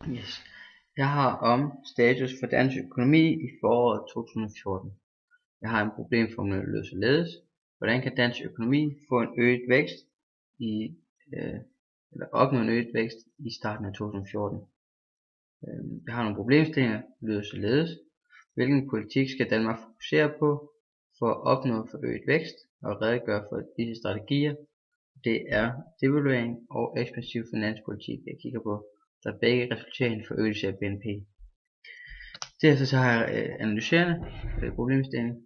Yes. Jeg har om status for dansk økonomi i foråret 2014. Jeg har en problemformulering, der lyder således: hvordan kan dansk økonomi få en øget vækst eller opnå en øget vækst i starten af 2014? Jeg har nogle problemstillinger, der lyder således: hvilken politik skal Danmark fokusere på for at opnå forøget vækst, og redegøre for disse strategier. Det er devaluering og ekspansiv finanspolitik, jeg kigger på, der begge resulterer i en forøgelse af BNP. Derefter så har jeg analyserende problemstilling,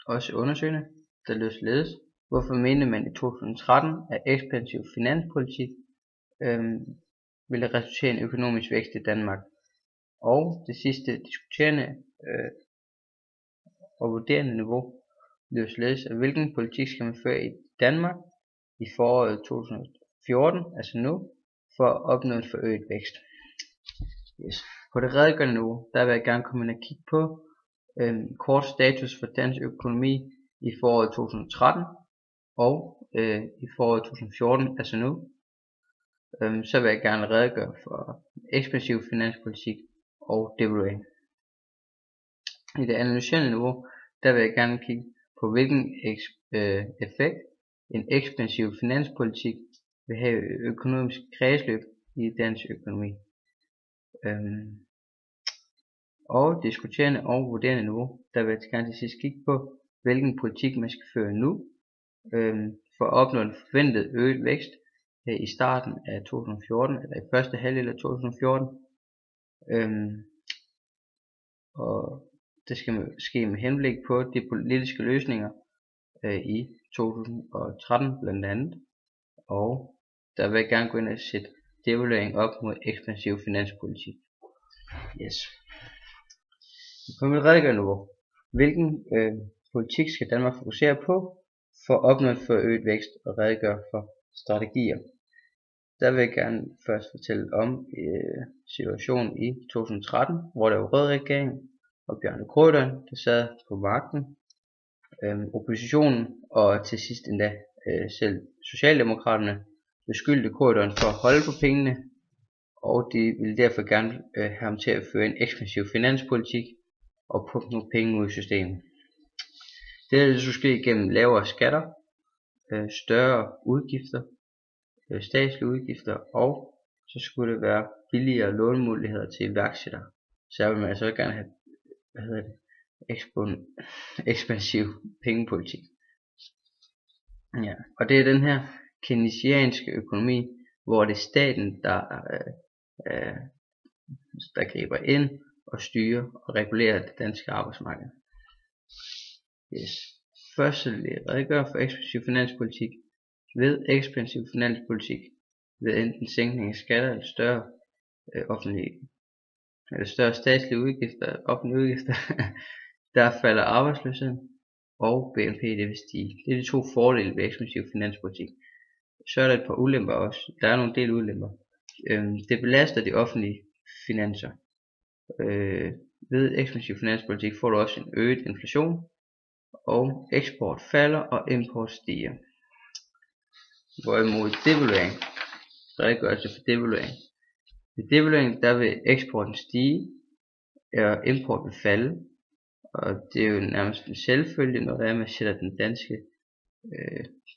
også undersøgende, der lyder således: hvorfor mener man i 2013, at ekspansiv finanspolitik ville resultere i en økonomisk vækst i Danmark? Og det sidste diskuterende og vurderende niveau lyder således: at hvilken politik skal man føre i Danmark i foråret 2014, altså nu, for at opnå en forøget vækst. Yes. På det redegørende niveau, der vil jeg gerne komme ind og kigge på kort status for dansk økonomi i foråret 2013 og i foråret 2014, altså nu. Så vil jeg gerne redegøre for ekspansiv finanspolitik og devaluering. I det analyserende niveau, der vil jeg gerne kigge på hvilken effekt en ekspansiv finanspolitik vil have økonomisk kredsløb i dansk økonomi. Og diskuterende og vurderende niveau, der vil jeg gerne til sidst kigge på hvilken politik man skal føre nu for at opnå en forventet øget vækst i starten af 2014 eller i første halvdel af 2014. Og det skal ske med henblik på de politiske løsninger i 2013 blandt andet. Og der vil jeg gerne gå ind og sætte devaluering op mod ekspansiv finanspolitik. Yes. På mit redegørende niveau, hvilken politik skal Danmark fokusere på for at opnå en forøget vækst, og redegøre for strategier? Der vil jeg gerne først fortælle om situationen i 2013, hvor der var rød regering og Bjarne Corydon, der sad på magten. Oppositionen og til sidst endda selv Socialdemokraterne beskyldte Corydon for at holde på pengene, og de ville derfor gerne have ham til at føre en ekspansiv finanspolitik og pumpe nogle penge ud i systemet. Det skulle ske gennem lavere skatter, større udgifter, statslige udgifter, og så skulle det være billigere lånemuligheder til iværksættere. Så vil man altså gerne have ekspansiv pengepolitik. Ja, og det er den her keynesianske økonomi, hvor det er staten, der griber ind og styrer og regulerer det danske arbejdsmarked. Yes. Først vil jeg redegøre for ekspansiv finanspolitik. Ved ekspansiv finanspolitik, ved enten sænkning af skatter eller større statslige udgifter, offentlige udgifter, der falder arbejdsløsheden, og BNP det vil stige. Det er de to fordele ved ekspansiv finanspolitik. Så er der et par ulemper også. Der er nogle del ulemper. Det belaster de offentlige finanser. Ved ekspansiv finanspolitik får du også en øget inflation, og eksport falder og import stiger. Hvorimod devaluering, redegørelse for devaluering. Ved devaluering der vil eksporten stige, og import vil falde. Og det er jo nærmest en selvfølge, når man sætter den danske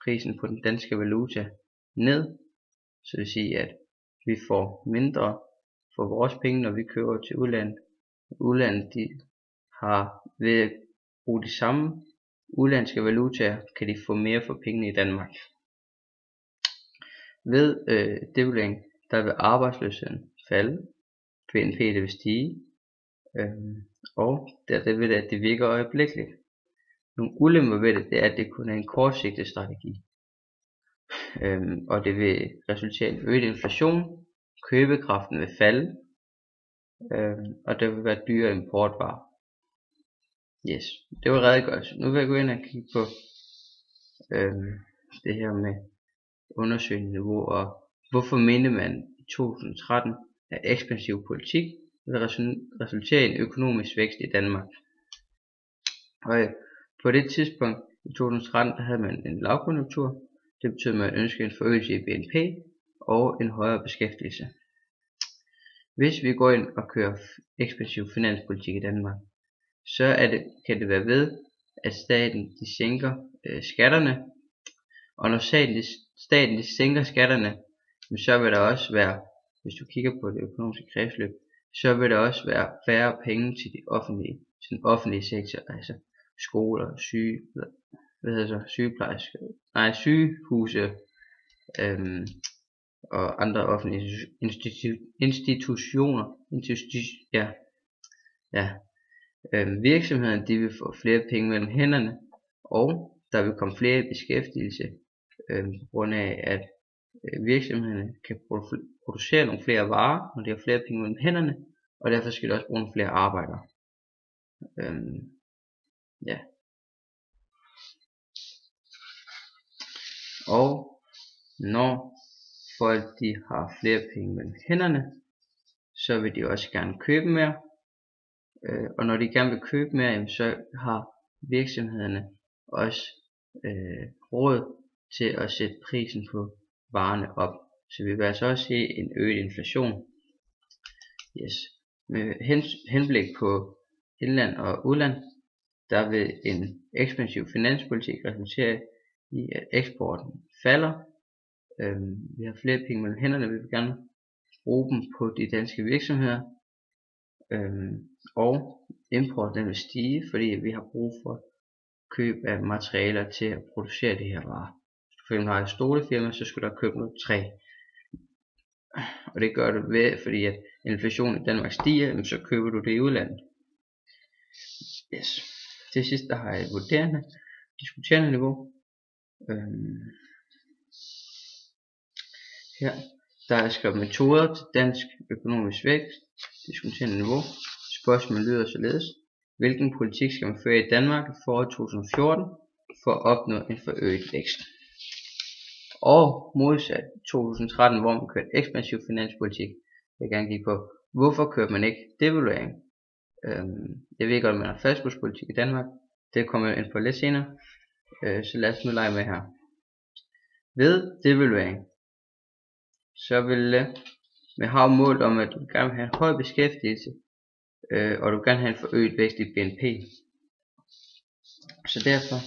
prisen på den danske valuta ned. Så det vil sige, at vi får mindre for vores penge, når vi køber til udlandet. Udlandet de har ved at bruge de samme udlandske valutaer, kan de få mere for pengene i Danmark. Ved devaluering, der vil arbejdsløsheden falde, BNP det vil stige, og det vil at det virker øjeblikkeligt. Nogle ulemper ved det er, at det kun er en kortsigtet strategi, og det vil resultere i en øget inflation, købekraften vil falde, og der vil være dyre importvarer. Yes, det var redegørelse. Nu vil jeg gå ind og kigge på det her med undersøgende niveau, og hvorfor mener man i 2013 at ekspansiv politik vil resultere i en økonomisk vækst i Danmark. Og på det tidspunkt i 2013 der havde man en lavkonjunktur. Det betød at man ønskede en forøgelse i BNP og en højere beskæftigelse. Hvis vi går ind og kører ekspansiv finanspolitik i Danmark, så kan det være ved, at staten de sænker skatterne, og når staten de sænker skatterne, så vil der også være, hvis du kigger på det økonomiske kredsløb, så vil der også være færre penge til den offentlige sektor, altså skoler, sygehuse og andre offentlige institutioner. Virksomhederne de vil få flere penge mellem hænderne, og der vil komme flere i beskæftigelse på grund af, at virksomhederne kan producere nogle flere varer, når de har flere penge mellem hænderne, og derfor skal de også bruge nogle flere arbejdere. Og når folk de har flere penge mellem hænderne, så vil de også gerne købe mere, og når de gerne vil købe mere, så har virksomhederne også råd til at sætte prisen på varerne op. Så vi vil altså også se en øget inflation. Med henblik på indland og udland, der vil en ekspansiv finanspolitik resultere i, at eksporten falder. Vi har flere penge mellem hænderne, vi vil gerne bruge dem på de danske virksomheder, og importen vil stige, fordi vi har brug for køb af materialer til at producere de her varer. Hvis du for eksempel har et stolefirma, så skal du købe noget træ, og det gør du ved, fordi at inflationen i Danmark stiger, så køber du det i udlandet. Til sidst der har jeg et vurderende, diskuterende niveau. Her der er skrevet metoder til dansk økonomisk vækst, diskuterende niveau. Spørgsmålet lyder således: hvilken politik skal man føre i Danmark i foråret 2014 for at opnå en forøget vækst? Og modsat 2013, hvor man kørte ekspansiv finanspolitik, vil jeg gerne kigge på, hvorfor kørte man ikke devaluering? Jeg ved godt, at man har fastkurspolitik i Danmark, det kommer jeg ind på lidt senere, så lad os nu lege med her. Ved devaluering, så vil man have mål om, at du gerne vil have en høj beskæftigelse, og du gerne have en forøget vækst i BNP. Så derfor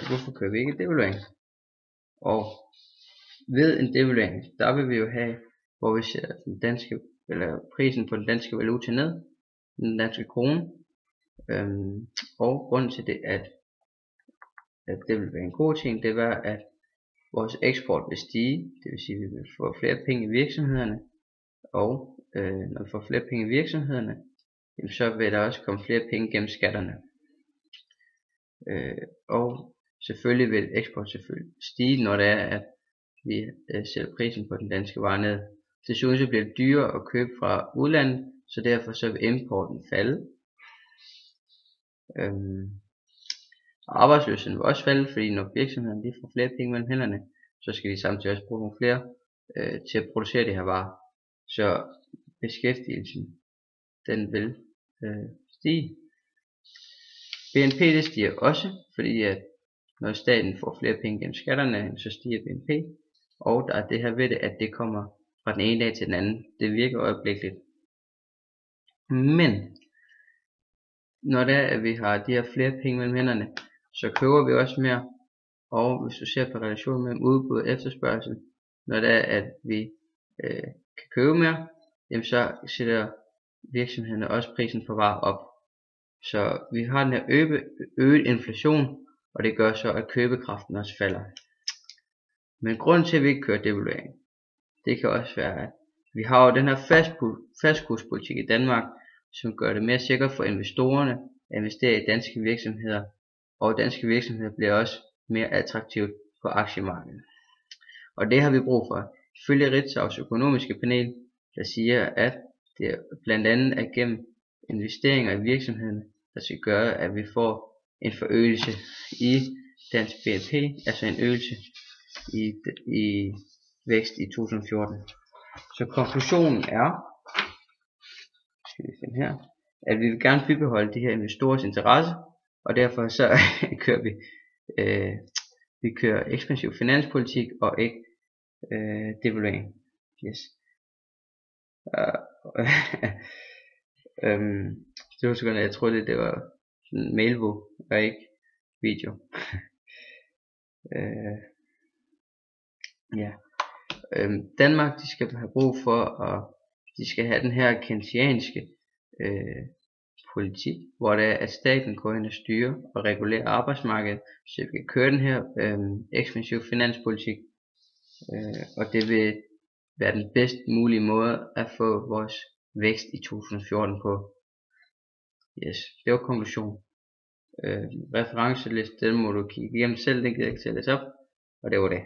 hvorfor kører vi ikke devaluering? Og ved en devaluering, der vil vi jo have, hvor vi sætter prisen på den danske valuta ned, den danske krone, og grunden til det, at det vil være en god ting, det var, at vores eksport vil stige, det vil sige, at vi vil få flere penge i virksomhederne, og når vi får flere penge i virksomhederne, så vil der også komme flere penge gennem skatterne. Og selvfølgelig vil eksport stige, når det er, at vi sætter prisen på den danske vare ned. Desuden så bliver det dyrere at købe fra udlandet, så derfor så vil importen falde. Arbejdsløsheden vil også falde, fordi når virksomhederne de får flere penge mellem hænderne, så skal de samtidig også bruge nogle flere til at producere det her varer. Så beskæftigelsen den vil stige. BNP det stiger også, fordi at når staten får flere penge gennem skatterne, så stiger BNP. Og der er det her ved det, at det kommer fra den ene dag til den anden. Det virker øjeblikkeligt. Men når det er, at vi har de her flere penge mellem hænderne, så køber vi også mere. Og hvis du ser på relationen mellem udbud og efterspørgsel, når det er, at vi kan købe mere, jamen så sætter virksomhederne også prisen på varer op. Så vi har den her øget inflation, og det gør så, at købekraften også falder. Men grunden til, at vi ikke kører devaluering, det kan også være, at vi har jo den her fastkurspolitik i Danmark, som gør det mere sikkert for investorerne at investere i danske virksomheder, og danske virksomheder bliver også mere attraktivt på aktiemarkedet. Og det har vi brug for. Ifølge Ritzaus økonomiske panel, der siger, at det blandt andet er gennem investeringer i virksomhederne, der skal gøre, at vi får en forøgelse i dansk BNP, altså en øgelse i vækst i 2014. Så konklusionen er, at vi vil gerne bibeholde de her investorers interesse, og derfor så kører vi kører ekspansiv finanspolitik og ikke devaluering. Det var sgu, jeg troede det var sådan en mailbog og ikke video. Ja. Danmark, de skal have brug for, og de skal have den her keynesianske politik, hvor det er, at staten går ind og styrer og regulerer arbejdsmarkedet, så vi kan køre den her ekspansiv finanspolitik, og det vil være den bedst mulige måde at få vores vækst i 2014 på. Yes, det var konklusionen. Referenceliste, den må du kigge igennem selv, den gider jeg ikke sættes op, og det var det.